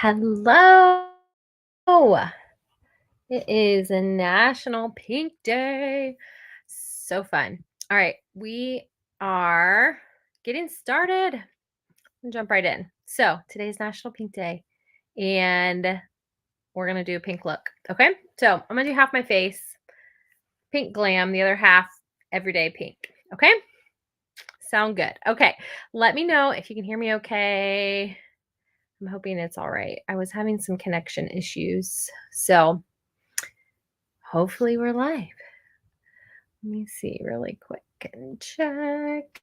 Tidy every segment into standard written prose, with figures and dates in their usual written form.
Hello. It is a National Pink Day. So fun. All right, we are getting started. Jump right in. So, today's National Pink Day, and we're going to do a pink look. Okay, so I'm going to do half my face, pink glam, the other half everyday pink. Okay, sound good. Okay, let me know if you can hear me okay. I'm hoping it's all right. I was having some connection issues. So, hopefully we're live. Let me see really quick and check.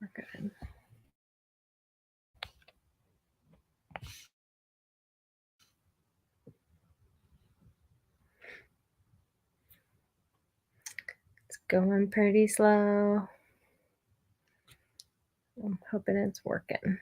We're good. It's going pretty slow. I'm hoping it's working.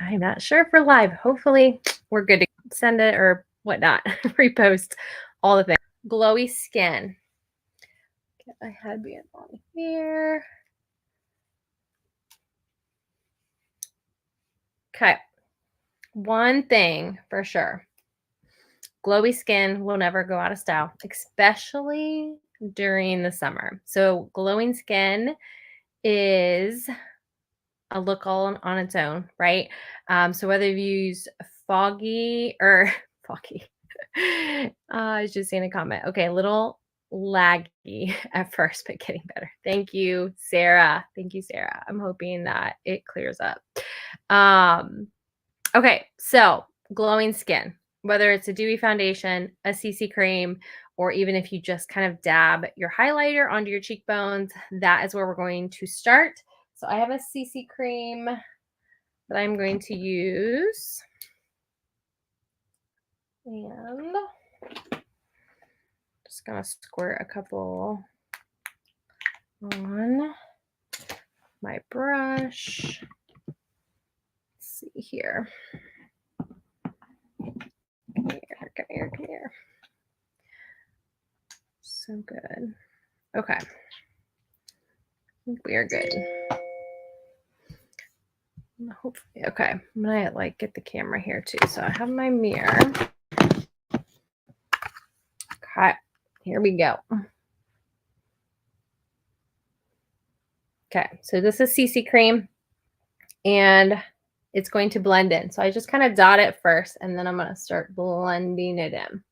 I'm not sure if we're live. Hopefully we're good to send it or whatnot. Repost all the things. Glowy skin. Get my headband on here. Okay. One thing for sure. Glowy skin will never go out of style, especially during the summer. So glowing skin is a look all on its own, right? So whether you use foggy or foggy, I was just seeing a comment. Okay, a little laggy at first, but getting better. Thank you, Sarah. Thank you, Sarah. I'm hoping that it clears up. Okay, so glowing skin, whether it's a dewy foundation, a CC cream, or even if you just kind of dab your highlighter onto your cheekbones, that is where we're going to start. So I have a CC cream that I'm going to use. And just gonna squirt a couple on my brush. Let's see here. Come here. So good. Okay. I think we are good. Hopefully, okay. I'm gonna get the camera here too. So I have my mirror. Okay, here we go. Okay, so this is CC cream and it's going to blend in. So I just kind of dot it first and then I'm going to start blending it in.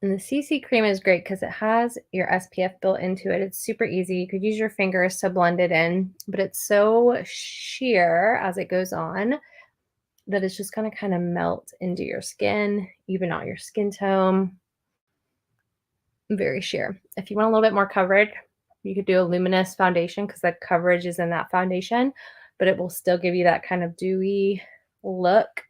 And the CC cream is great because it has your SPF built into it. It's super easy. You could use your fingers to blend it in, but it's so sheer as it goes on that it's just going to kind of melt into your skin, even out your skin tone. Very sheer. If you want a little bit more coverage, you could do a luminous foundation because the coverage is in that foundation, but it will still give you that kind of dewy look.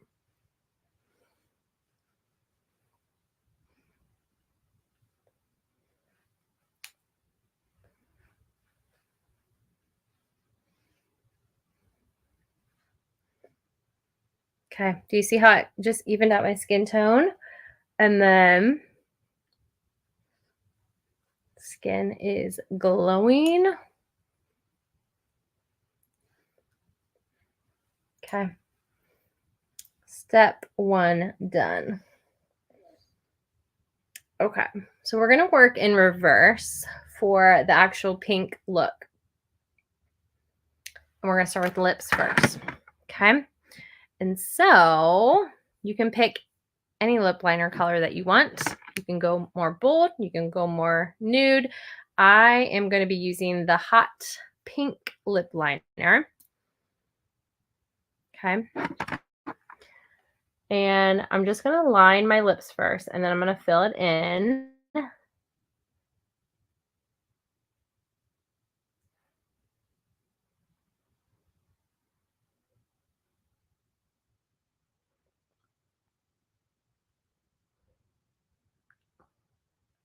Okay, do you see how it just evened out my skin tone? And then skin is glowing. Okay. Step one done. Okay, so we're going to work in reverse for the actual pink look. And we're going to start with lips first. Okay. And so you can pick any lip liner color that you want. You can go more bold. You can go more nude. I am going to be using the Hot Pink lip liner. Okay. And I'm just going to line my lips first, and then I'm going to fill it in.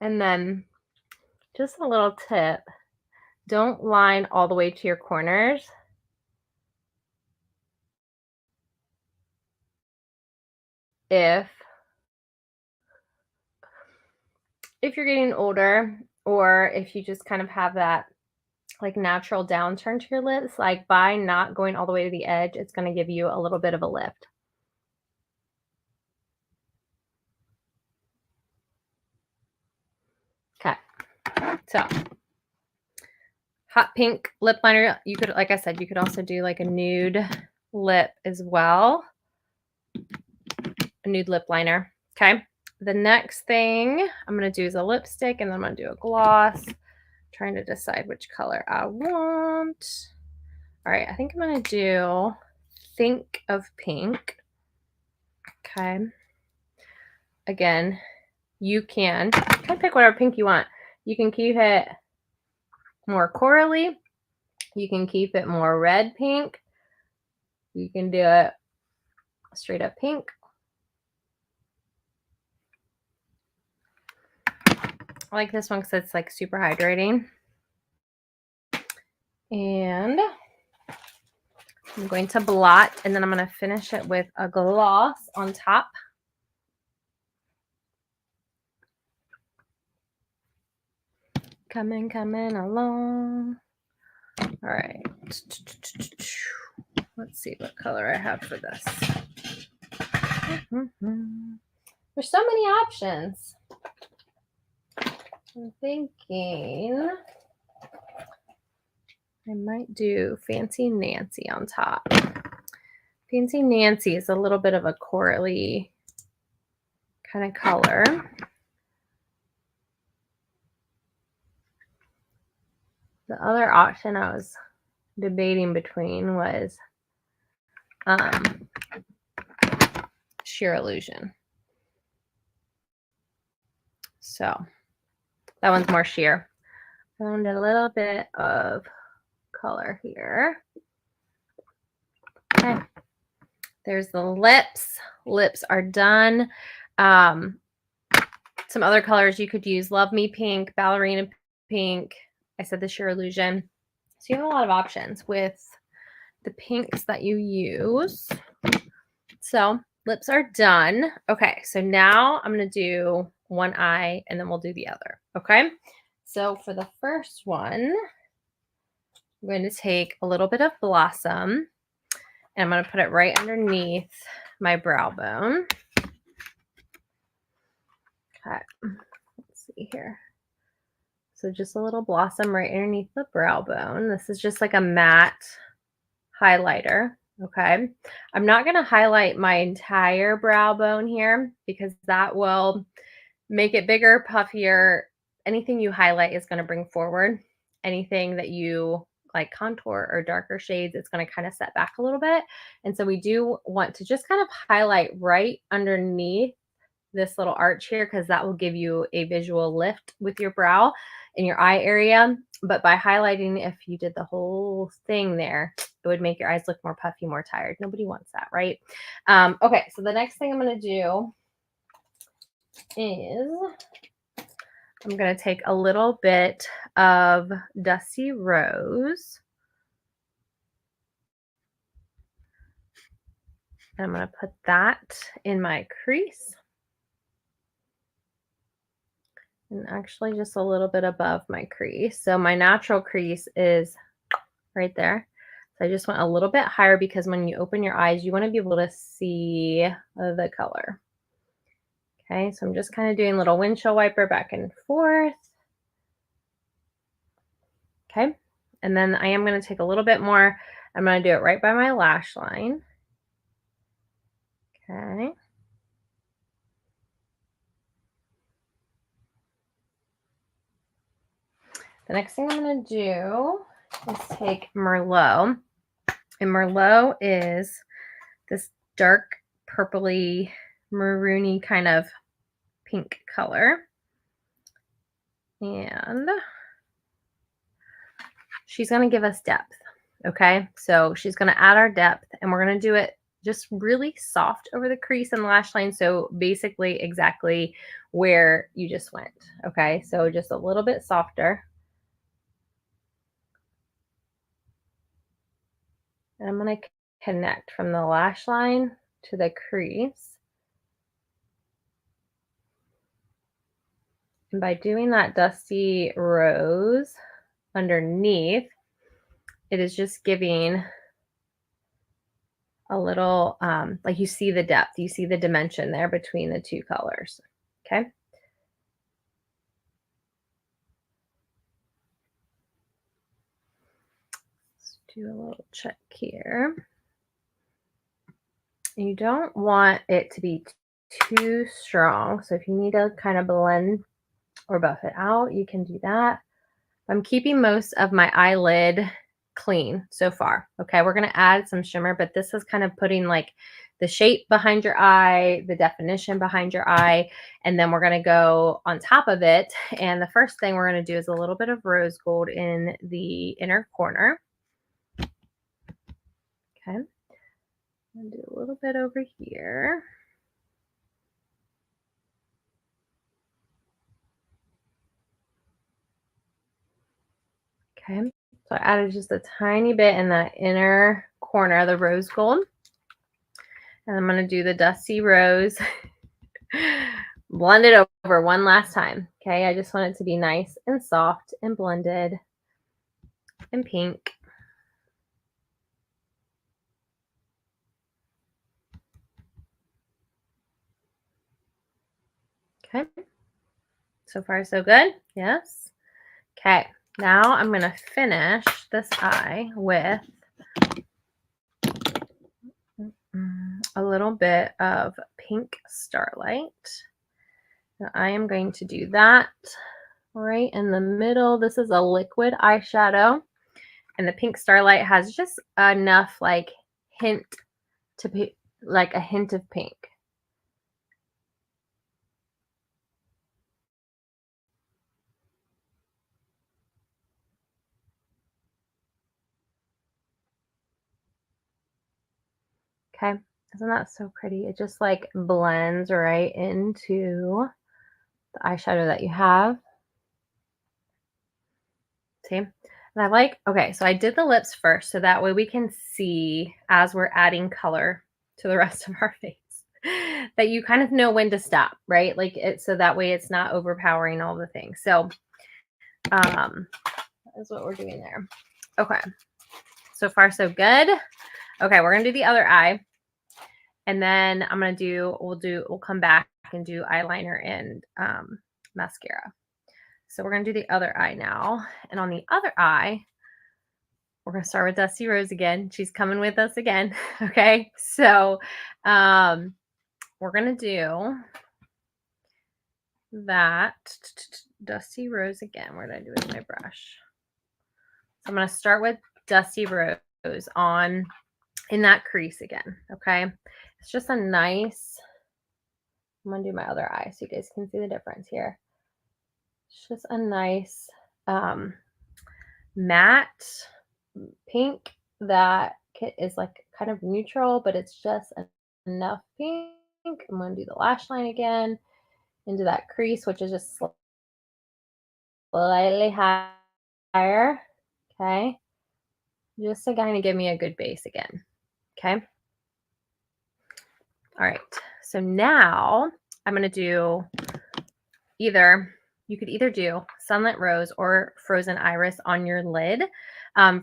And then just a little tip, don't line all the way to your corners. If you're getting older, or if you just kind of have that like natural downturn to your lips, like by not going all the way to the edge, it's going to give you a little bit of a lift. Okay. So hot pink lip liner. You could, like I said, you could also do like a nude lip as well. A nude lip liner. Okay. The next thing I'm going to do is a lipstick, and then I'm going to do a gloss. Trying to decide which color I want. All right, I think I'm going to do Think of Pink. Okay. Again, you can pick whatever pink you want. You can keep it more corally. You can keep it more red pink. You can do it straight up pink. I like this one because it's like super hydrating. And I'm going to blot, and then I'm going to finish it with a gloss on top. Coming along. All right. Let's see what color I have for this. There's so many options. I'm thinking I might do Fancy Nancy on top. Fancy Nancy is a little bit of a corally kind of color. The other option I was debating between was Sheer Illusion. So that one's more sheer. Found a little bit of color here. Okay. There's the lips. Lips are done. Some other colors you could use: Love Me Pink, Ballerina Pink. I said the Sheer Illusion. So you have a lot of options with the pinks that you use. So lips are done. Okay, so now I'm going to do one eye, and then we'll do the other. Okay, so for the first one, I'm going to take a little bit of Blossom, and I'm going to put it right underneath my brow bone. Okay, let's see here. So just a little Blossom right underneath the brow bone. This is just like a matte highlighter. Okay, I'm not going to highlight my entire brow bone here because that will make it bigger, puffier. Anything you highlight is going to bring forward. Anything that you like contour or darker shades, it's going to kind of set back a little bit. And so we do want to just kind of highlight right underneath this little arch here, because that will give you a visual lift with your brow in your eye area. But by highlighting, if you did the whole thing there, it would make your eyes look more puffy, more tired. Nobody wants that, right? Okay, so the next thing I'm going to do is I'm going to take a little bit of Dusty Rose, and I'm going to put that in my crease. And actually just a little bit above my crease. So my natural crease is right there. So I just went a little bit higher because when you open your eyes, you want to be able to see the color. Okay, so I'm just kind of doing a little windshield wiper back and forth. Okay, and then I am going to take a little bit more. I'm going to do it right by my lash line. Okay. The next thing I'm going to do is take Merlot. And Merlot is this dark purpley, maroony kind of pink color. And she's going to give us depth. Okay, so she's going to add our depth, and we're going to do it just really soft over the crease and lash line. So basically exactly where you just went. Okay, so just a little bit softer. And I'm going to connect from the lash line to the crease. And by doing that dusty rose underneath, it is just giving a little, like you see the depth, you see the dimension there between the two colors. Okay. Let's do a little check here. You don't want it to be too strong. So if you need to kind of blend or buff it out, you can do that. I'm keeping most of my eyelid clean so far. Okay, we're going to add some shimmer, but this is kind of putting like the shape behind your eye, the definition behind your eye, and then we're going to go on top of it. And the first thing we're going to do is a little bit of rose gold in the inner corner. Okay, and do a little bit over here. Okay, so I added just a tiny bit in that inner corner, the rose gold. And I'm going to do the dusty rose. Blend it over one last time. Okay, I just want it to be nice and soft and blended and pink. Okay, so far so good. Yes. Okay, now I'm going to finish this eye with a little bit of pink Starlight. Now I am going to do that right in the middle. This is a liquid eyeshadow, and the pink Starlight has just enough like hint to be like a hint of pink. Okay, isn't that so pretty? It just like blends right into the eyeshadow that you have. See? And I like, okay, so I did the lips first, so that way we can see as we're adding color to the rest of our face that you kind of know when to stop, right? Like it, so that way it's not overpowering all the things. So that is what we're doing there. Okay, so far so good. Okay, we're gonna do the other eye. And then I'm gonna do, we'll come back and do eyeliner and mascara. So we're gonna do the other eye now. And on the other eye, we're gonna start with Dusty Rose again. She's coming with us again. Okay. So we're gonna do that Dusty Rose again. Where did I do it with my brush? So I'm gonna start with Dusty Rose on in that crease again. Okay. It's just a nice, I'm gonna do my other eye so you guys can see the difference here. It's just a nice matte pink that is like kind of neutral, but it's just enough pink. I'm gonna do the lash line again into that crease, which is just slightly higher. Okay. Just to kind of give me a good base again. Okay. All right. So now I'm going to do you could either do Sunlit Rose or Frozen Iris on your lid.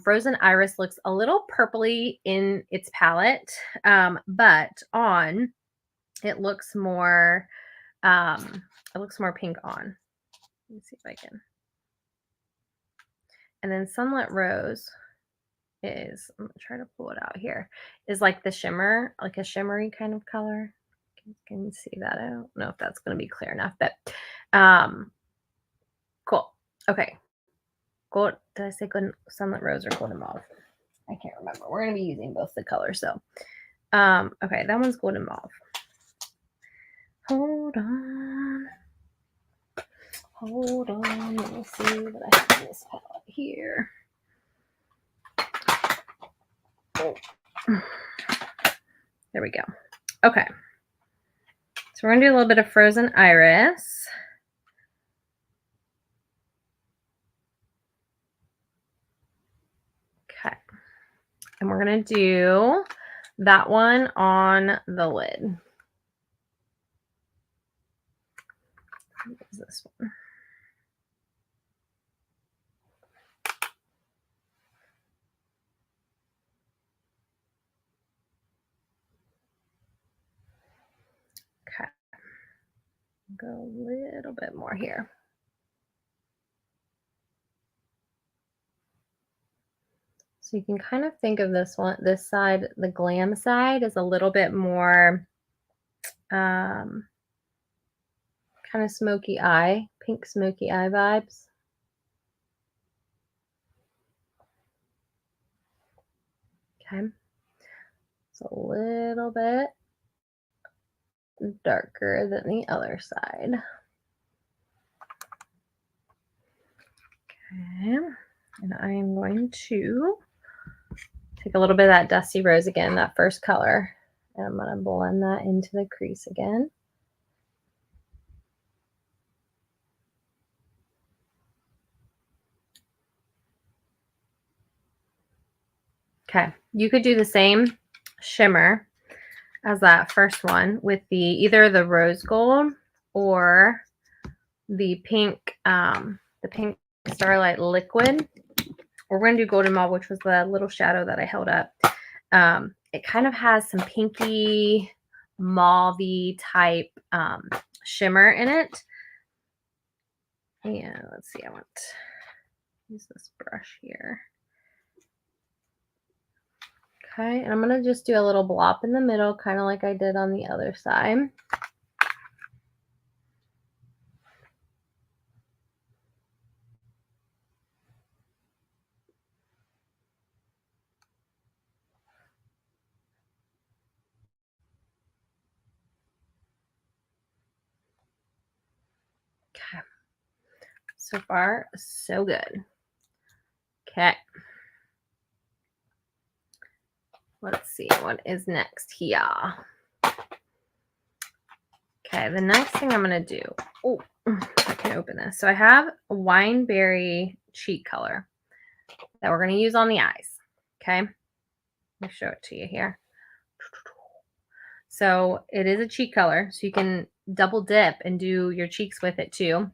Frozen Iris looks a little purpley in its palette, but on it looks more pink on. Let me see if I can. And then Sunlit Rose is, I'm gonna try to pull it out here, is like the shimmer, like a shimmery kind of color. Can you see that? I don't know if that's going to be clear enough, but cool. Okay. Gold, did I say golden, Sunlit Rose or Golden Mauve? I can't remember. We're going to be using both the colors. So, okay, that one's Golden Mauve. Hold on. Hold on. Let me see what I have in this palette here. Oh. There we go. Okay. So we're gonna do a little bit of Frozen Iris. Okay. And we're gonna do that one on the lid. What is this one? Okay. Go a little bit more here. So you can kind of think of this side, the glam side, is a little bit more kind of smoky eye, pink smoky eye vibes. Okay. It's a little bit darker than the other side. Okay. And I am going to take a little bit of that Dusty Rose again, that first color, and I'm going to blend that into the crease again. Okay, you could do the same shimmer as that first one with either the rose gold or the pink Starlight Liquid. Or we're gonna do Golden Mauve, which was the little shadow that I held up. It kind of has some pinky mauve-y type shimmer in it. Yeah, let's see, I want to use this brush here. Okay, and I'm gonna just do a little blop in the middle, kind of like I did on the other side. Okay, so far so good. Okay, let's see what is next here. Okay, the next thing I'm gonna do, oh, I can open this. So I have a Wineberry cheek color that we're gonna use on the eyes. Okay, let me show it to you here. So it is a cheek color, so you can double dip and do your cheeks with it too.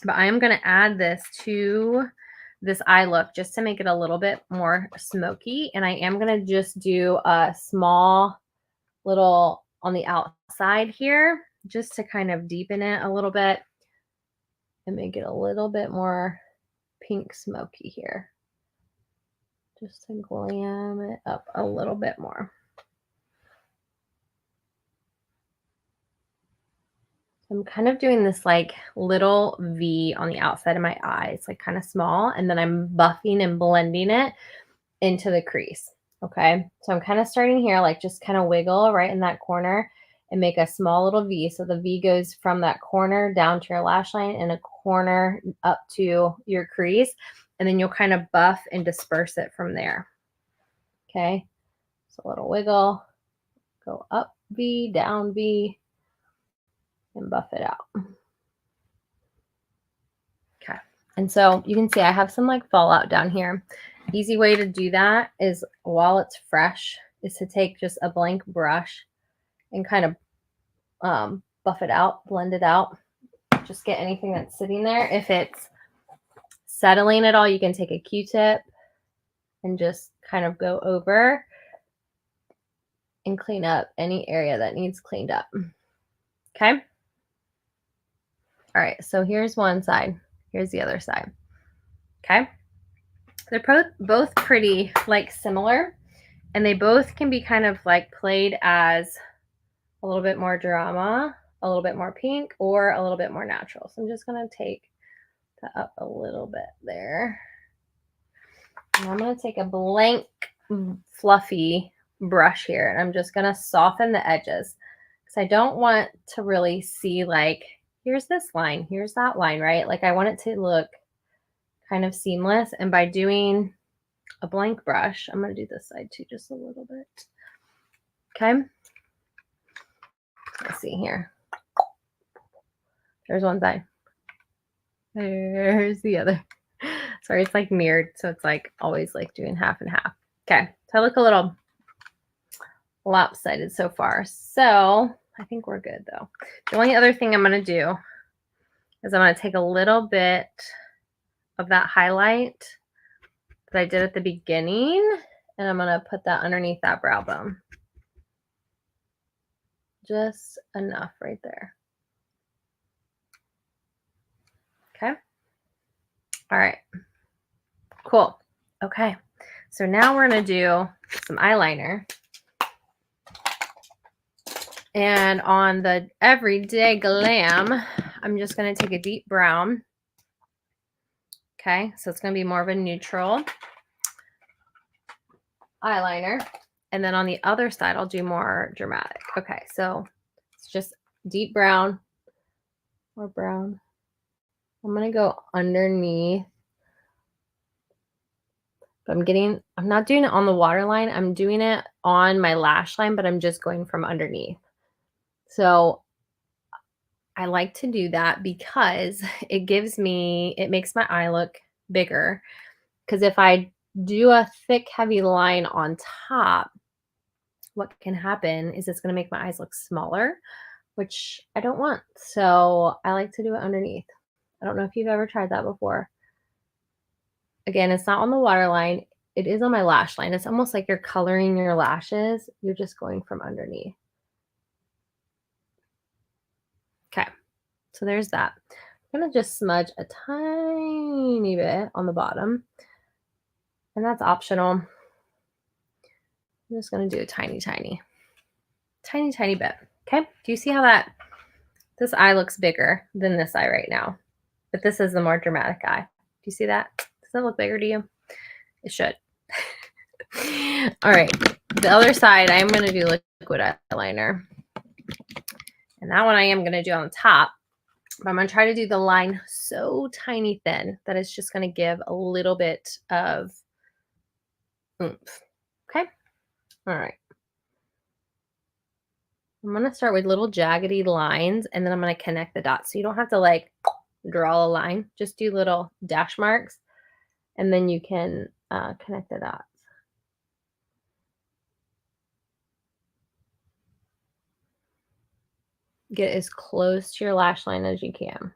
But I am gonna add this to this eye look just to make it a little bit more smoky. And I am gonna just do a small little on the outside here, just to kind of deepen it a little bit and make it a little bit more pink smoky here. Just to glam it up a little bit more. I'm kind of doing this like little V on the outside of my eye. It's like kind of small, and then I'm buffing and blending it into the crease. Okay, so I'm kind of starting here, like just kind of wiggle right in that corner and make a small little V. So the V goes from that corner down to your lash line and a corner up to your crease, and then you'll kind of buff and disperse it from there. Okay, so a little wiggle, go up V, down V, and buff it out. Okay, and so you can see I have some like fallout down here. Easy way to do that is while it's fresh is to take just a blank brush and kind of buff it out, blend it out. Just get anything that's sitting there. If it's settling at all, you can take a Q-tip and just kind of go over and clean up any area that needs cleaned up. Okay. All right, so here's one side. Here's the other side. Okay. They're both pretty like similar, and they both can be kind of like played as a little bit more drama, a little bit more pink, or a little bit more natural. So I'm just going to take that up a little bit there. And I'm going to take a blank fluffy brush here, and I'm just going to soften the edges because I don't want to really see like, here's this line, here's that line, right? Like I want it to look kind of seamless. And by doing a blank brush, I'm going to do this side too, just a little bit. Okay. Let's see here. There's one side. There's the other. Sorry, it's like mirrored, so it's like always like doing half and half. Okay, so I look a little lopsided so far. So I think we're good though. The only other thing I'm going to do is I'm going to take a little bit of that highlight that I did at the beginning, and I'm going to put that underneath that brow bone. Just enough right there. Okay. All right. Cool. Okay. So now we're going to do some eyeliner. And on the Everyday Glam, I'm just going to take a deep brown. Okay. So it's going to be more of a neutral eyeliner. And then on the other side, I'll do more dramatic. Okay. So it's just deep brown or brown. I'm going to go underneath. I'm not doing it on the waterline. I'm doing it on my lash line, but I'm just going from underneath. So I like to do that because it makes my eye look bigger. Because if I do a thick, heavy line on top, what can happen is it's going to make my eyes look smaller, which I don't want. So I like to do it underneath. I don't know if you've ever tried that before. Again, it's not on the waterline. It is on my lash line. It's almost like you're coloring your lashes. You're just going from underneath. Okay, so there's that. I'm going to just smudge a tiny bit on the bottom. And that's optional. I'm just going to do a tiny bit. Okay, do you see how this eye looks bigger than this eye right now? But this is the more dramatic eye. Do you see that? Does that look bigger to you? It should. All right, the other side, I'm going to do liquid eyeliner. And that one I am going to do on the top. But I'm going to try to do the line so tiny thin that it's just going to give a little bit of oomph. Okay? All right. I'm going to start with little jaggedy lines, and then I'm going to connect the dots. So you don't have to like draw a line. Just do little dash marks, and then you can connect the dots. Get as close to your lash line as you can.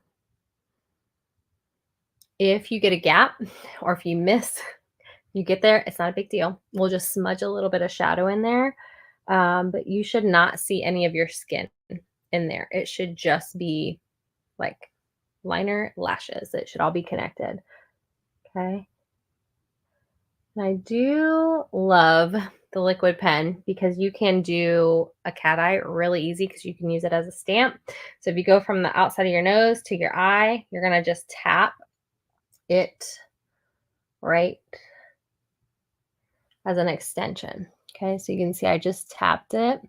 If you get a gap or if you miss, you get there, it's not a big deal. We'll just smudge a little bit of shadow in there. But you should not see any of your skin in there. It should just be like liner, lashes. It should all be connected. Okay. And I do love the liquid pen because you can do a cat eye really easy because you can use it as a stamp. So if you go from the outside of your nose to your eye, you're going to just tap it right as an extension. Okay, so you can see I just tapped it,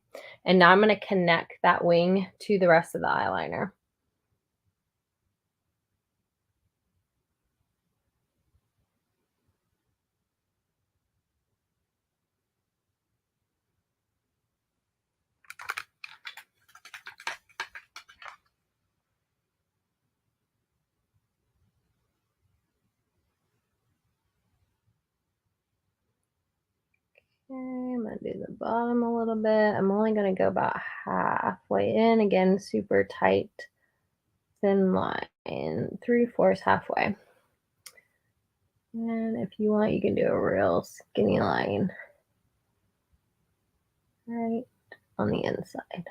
and now I'm going to connect that wing to the rest of the eyeliner. Okay, I'm going to do the bottom a little bit. I'm only going to go about halfway in. Again, super tight, thin line, 3/4 halfway. And if you want, you can do a real skinny line right on the inside.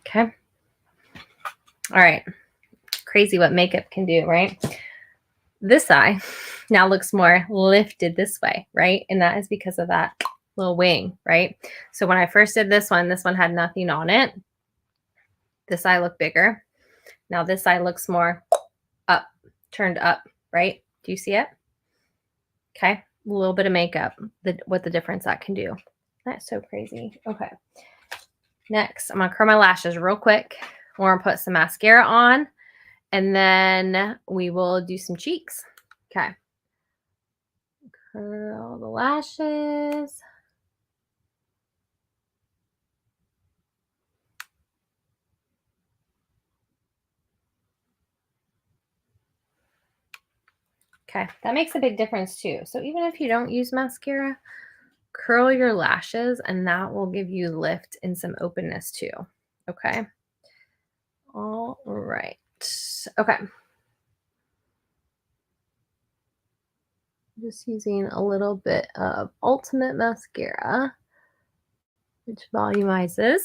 Okay. All right. Crazy what makeup can do, right? This eye now looks more lifted this way, right? And that is because of that little wing, right? So when I first did this one had nothing on it. This eye looked bigger. Now this eye looks more up, turned up, right? Do you see it? Okay, a little bit of makeup, what the difference that can do. That's so crazy. Okay, next I'm gonna curl my lashes real quick. We're gonna put some mascara on, and then we will do some cheeks. Okay, curl the lashes. Okay, that makes a big difference too. So even if you don't use mascara, curl your lashes and that will give you lift and some openness too. Okay. All right. Okay. Just using a little bit of Ultimate Mascara, which volumizes.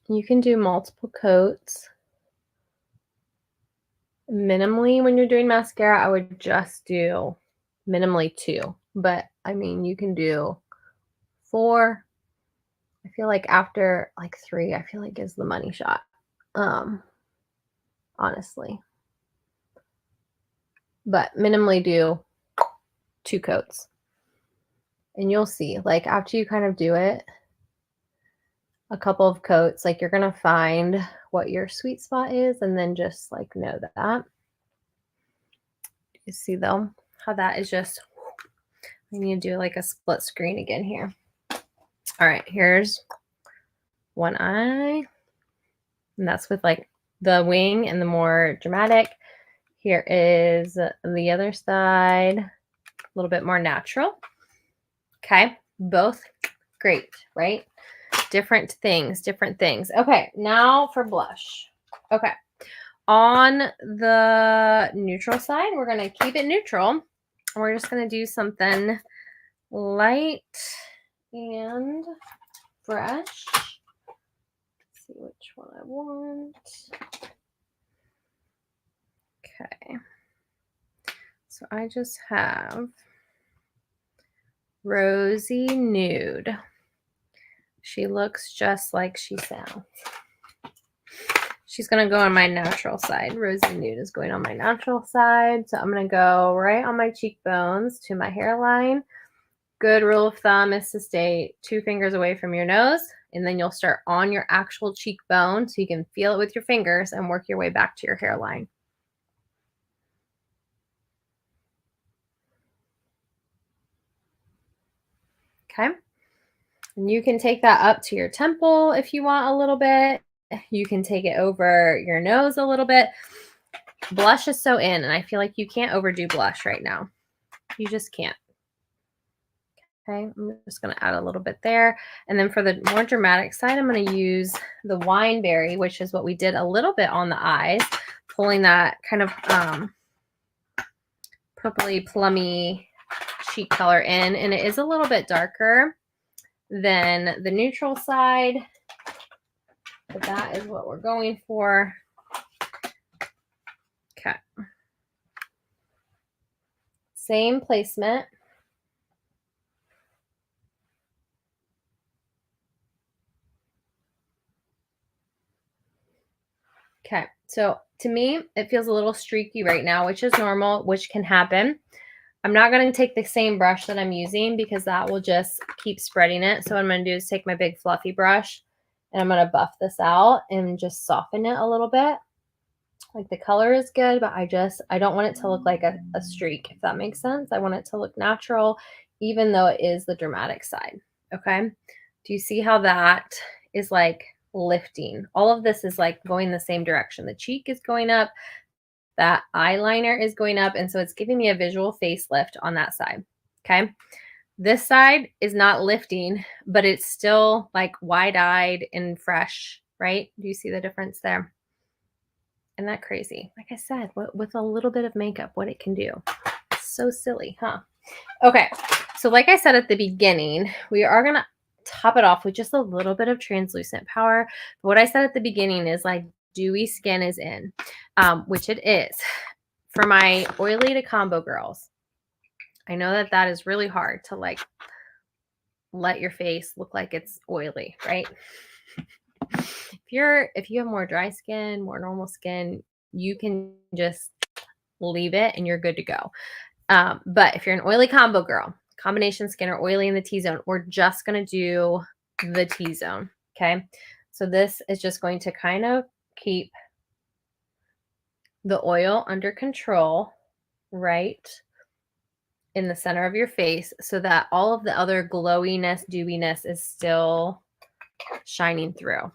You can do multiple coats. Minimally, when you're doing mascara, I would just do minimally 2. But I mean, you can do 4. I feel like after like 3, I feel like is the money shot. Um, honestly. But minimally do 2 coats. And you'll see, like after you kind of do it, a couple of coats, like you're gonna find what your sweet spot is and then just like know that. You see though how that is just, I need to do like a split screen again here. All right, here's one eye. And that's with like the wing and the more dramatic. Here is the other side, a little bit more natural. Okay, both great, right? Different things, different things. Okay, now for blush. Okay, on the neutral side, we're going to keep it neutral. We're just going to do something light and fresh. Let's see which one I want. Okay. So I just have Rosy Nude. She looks just like she sounds. She's going to go on my natural side. Rosy Nude is going on my natural side. So I'm going to go right on my cheekbones to my hairline. Good rule of thumb is to stay 2 fingers away from your nose, and then you'll start on your actual cheekbone so you can feel it with your fingers and work your way back to your hairline. Okay. And you can take that up to your temple if you want a little bit. You can take it over your nose a little bit. Blush is so in, and I feel like you can't overdo blush right now. You just can't. Okay, I'm just going to add a little bit there. And then for the more dramatic side, I'm going to use the Wineberry, which is what we did a little bit on the eyes, pulling that kind of purpley, plummy cheek color in. And it is a little bit darker than the neutral side, but that is what we're going for. Okay. Same placement. Okay, so to me, it feels a little streaky right now, which is normal, which can happen. I'm not going to take the same brush that I'm using because that will just keep spreading it. So what I'm going to do is take my big fluffy brush and I'm going to buff this out and just soften it a little bit. Like the color is good, but I don't want it to look like a streak, if that makes sense. I want it to look natural, even though it is the dramatic side. Okay. Do you see how that is like lifting? All of this is like going the same direction. The cheek is going up, that eyeliner is going up, and so it's giving me a visual facelift on that side. Okay. This side is not lifting, but it's still like wide-eyed and fresh, right? Do you see the difference there? Isn't that crazy? Like I said, with a little bit of makeup, what it can do. It's so silly, huh? Okay, so like I said at the beginning, we are going to top it off with just a little bit of translucent power. But what I said at the beginning is like dewy skin is in, which it is. For my oily to combo girls, I know that that is really hard to like let your face look like it's oily, right? If you have more dry skin, more normal skin, you can just leave it and you're good to go. But if you're an oily combo girl, combination skin or oily in the T-zone, we're just going to do the T-zone. Okay. So this is just going to kind of keep the oil under control right in the center of your face so that all of the other glowiness, dewiness is still shining through.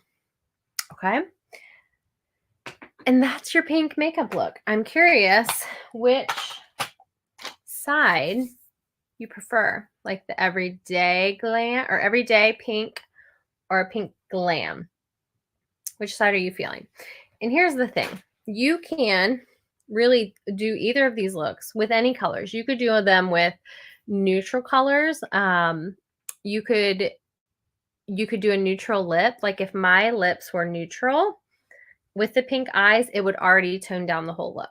Okay. And that's your pink makeup look. I'm curious which side you prefer, like the everyday glam or everyday pink or a pink glam. Which side are you feeling? And here's the thing. You can really do either of these looks with any colors. You could do them with neutral colors. You could do a neutral lip. Like if my lips were neutral with the pink eyes, it would already tone down the whole look.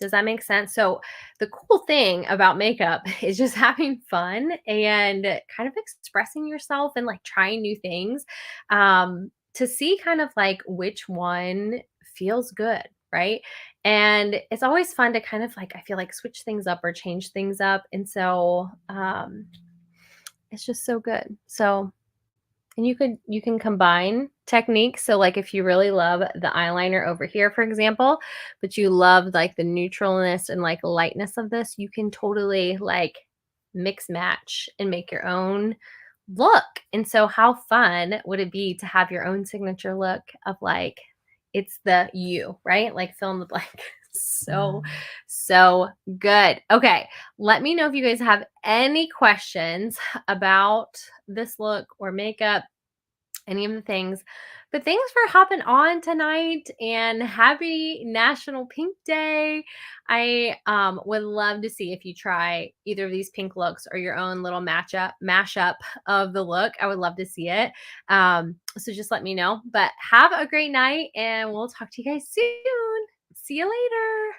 Does that make sense? So the cool thing about makeup is just having fun and kind of expressing yourself and like trying new things to see kind of like which one feels good, right? And it's always fun to kind of like, I feel like switch things up or change things up. And so it's just so good. So and you can combine techniques. So like if you really love the eyeliner over here, for example, but you love like the neutralness and like lightness of this, you can totally like mix match and make your own look. And so how fun would it be to have your own signature look of like it's the you, right? Like fill in the blank. So good. Okay. Let me know if you guys have any questions about this look or makeup, any of the things. But thanks for hopping on tonight and happy National Pink Day. I would love to see if you try either of these pink looks or your own little mashup of the look. I would love to see it. So just let me know. But have a great night and we'll talk to you guys soon. See you later.